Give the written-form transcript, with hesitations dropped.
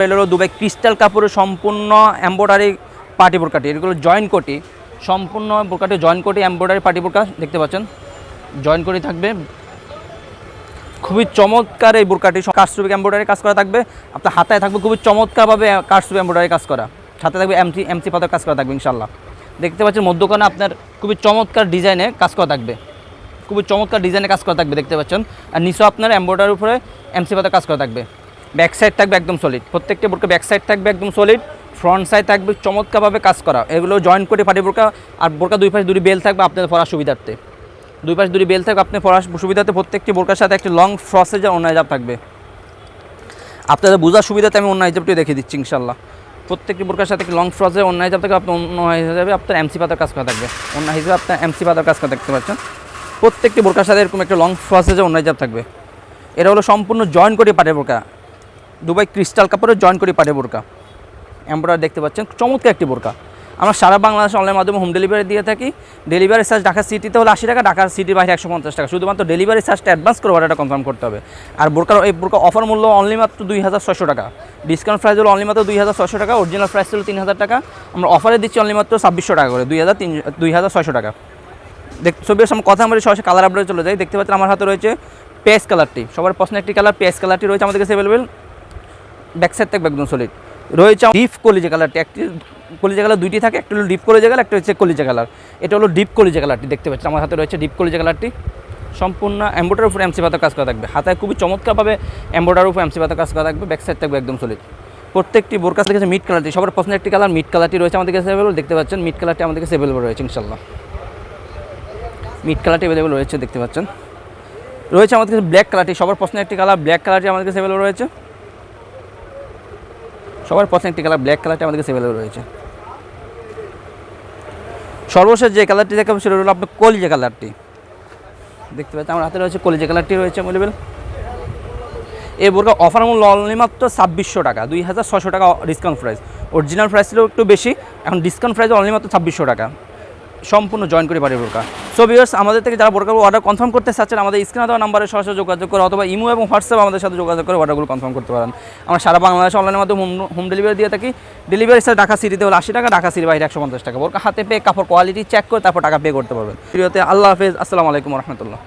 হলো Dubai crystal কাপড়ের সম্পূর্ণ এমব্রয়ডারি পার্টি বোরকাটি, এগুলো জয়েন্ট কোটি, সম্পূর্ণ বোরকাটি জয়েন্ট কোটি এমব্রয়ডারি পার্টি বোরকা দেখতে পাচ্ছেন, জয়েন্ট কোটি থাকবে। খুবই চমৎকার এই বোরকাটি কারচুপি এমব্রয়ডারি কাজ করা থাকবে। আপনার হাতায় থাকবে খুবই চমৎকারভাবে কারচুপি এমব্রয়ডারি কাজ করা, সাথে থাকবে এমসি পাতার কাজ করা থাকবে ইনশাল্লাহ। দেখতে পাচ্ছেন মধ্যখানে আপনার খুবই চমৎকার ডিজাইনে কাজ করা থাকবে, খুবই চমৎকার ডিজাইনে কাজ করা থাকবে দেখতে পাচ্ছেন। আর নিচেও আপনার এমব্রয়ডারির উপরে এমসি পাতার কাজ করা থাকবে। ব্যাক সাইড থাকবে একদম সলিড, প্রত্যেকটা বোরকা ব্যাক সাইড থাকবে একদম সলিড, ফ্রন্ট সাইড থাকবে চমৎকারভাবে কাজ করা। এগুলো জয়েন্ট করে পাটি বোরকা, আর বোরকা দুই পাশে দুটি বেল থাকবে আপনাদের পরার সুবিধার্থে, দুই পাশে দুটি বেল থাকবে আপনার পরার সুবিধাতে। প্রত্যেকটি বোরকার সাথে একটি লং ফ্রসেজের অন্য হিজাব থাকবে। আপনাদের বোঝার সুবিধাতে আমি অন্য হিজাবটি দেখিয়ে দিচ্ছি ইনশাল্লাহ। প্রত্যেকটি বোরকার সাথে একটি লং ফ্রসের অন্য হিজাব থাকবে, আপনার অন্য হিসাবে আপনার এমসি পাতার কাজ করা থাকবে, অন্য হিসাবে আপনার এমসি পাতার কাজ করা দেখতে পাচ্ছেন। প্রত্যেকটি বোরকার সাথে এরকম একটা লং ফ্রসেজের অন্য হিজাব থাকবে। এটা হলো সম্পূর্ণ জয়েন্ট করে পাটি বোরকা, দুবাই ক্রিস্টাল কাপড়ের জয়েন্ট করে পাটি বোরকা এমব্রয়ডারি দেখতে পাচ্ছেন, চমৎকার একটি বোরকা। আমরা সারা বাংলাদেশ অনলাইনের মাধ্যমে হোম ডেলিভারি দিয়ে থাকি। ডেলিভারি চার্জ ঢাকা সিটিতে হলে 80 টাকা, ঢাকার সিটির বাইরে 150 টাকা। শুধুমাত্র ডেলিভারি চার্জটা অ্যাডভান্স করে অর্ডারটা কনফার্ম করতে হবে। আর এই বোরকা অফার মূল্য অনলি মাত্র 2600 টাকা, ডিসকাউন্ট প্রাইস হলো অনলি মাত্র 2600 টাকা, অরিজিনাল প্রাইস হলো 3000 টাকা। আমরা অফারে দিচ্ছি অনলি মাত্র 2600 টাকা করে, 2600 টাকা। ছবির সামনে কথা আমরা সরাসরি কালার আপডেটে চলে যাই। দেখতে পাচ্ছেন আমার হাতে রয়েছে পেস কালারটি, সবার পছন্দ একটি কালার পেস কালারটি রয়েছে আমাদের কাছে অ্যাভেলেবেল। ব্যাক সাইড থাকবে একদম সলিড, রয়েছে ডিপ কলিজা কালারটি, একটি কলিজা কালার দুইটি থাকে, একটা হলো ডিপ কলিজা কালার, একটা হচ্ছে কলিজা কালার। এটা হলো ডিপ কলিজা কালারটি দেখতে পাচ্ছেন আমার হাতে রয়েছে ডিপ কলিজা কালারটি, সম্পূর্ণ এমব্রয়ডারির উপর এমসি পাতার কাজ করা থাকবে। হাতায় খুবই চমৎকারভাবে এমব্রয়ডারির উপর এমসি পাতার কাজ করা থাকবে, ব্যাক সাইড থাকবে একদম সলিড। প্রত্যেকটি বোরকার কাছে মিড কালারটি, সবার পছন্দের একটি কালার মিড কালারটি রয়েছে আমাদের কাছে অ্যাভেলেবল। দেখতে পাচ্ছেন মিড কালারটি আমাদের কাছে অ্যাভেলেবল রয়েছে ইনশাল্লাহ, মিড কালারটি অ্যাভেলেবল রয়েছে দেখতে পাচ্ছেন। রয়েছে আমাদের কাছে ব্ল্যাক কালারটি, সবার পছন্দের একটি কালার ব্ল্যাক কালারটি আমাদের কাছে অ্যাভেলেবল রয়েছে, সবার পছন্দের একটি কালার ব্ল্যাক কালারটি আমাদের কাছে অ্যাভেলেবল রয়েছে। সর্বশেষ যে কালারটি দেখাবো সেটা হলো আপনার কলিজা কালারটি, দেখতে পাচ্ছেন আমার হাতে রয়েছে কলিজা কালারটি রয়েছে অ্যাভেলেবল। এই বোরকা অফার মূল্য অনলি মাত্র 2600 টাকা, 2600 টাকা ডিসকাউন্ট প্রাইস। অরিজিনাল প্রাইস ছিল একটু বেশি, এখন ডিসকাউন্ট প্রাইস অনলি মাত্র 2600 টাকা, সম্পূর্ণ জয়েন করে পারি বোরকা। সো ভিউয়ার্স, আমাদের থেকে যারা বোরকা অর্ডার কনফার্ম করতে চাচ্ছেন আমাদের স্ক্রিনে দেওয়া নাম্বারে সরাসরি যোগাযোগ করে অথবা ইমো এবং হোয়াটসঅ্যাপ আমাদের সাথে যোগাযোগ করে অর্ডারগুলো কনফার্ম করতে পারেন। আমরা সারা বাংলাদেশ অনলাইনের মাধ্যমে হোম ডেলিভারি দিয়ে থাকি। ডেলিভারি চার্জ ঢাকা সিটিতে হলে 80 টাকা, ঢাকা সিটির বাইরে 150 টাকা। বোরকা হাতে পেয়ে কাপড় কোয়ালিটি চেক করে তারপর টাকা পে করতে পারবেন। ভিডিওতে আল্লাহ হাফেজ, আসসালামু আলাইকুম রহমতুল্লাহ।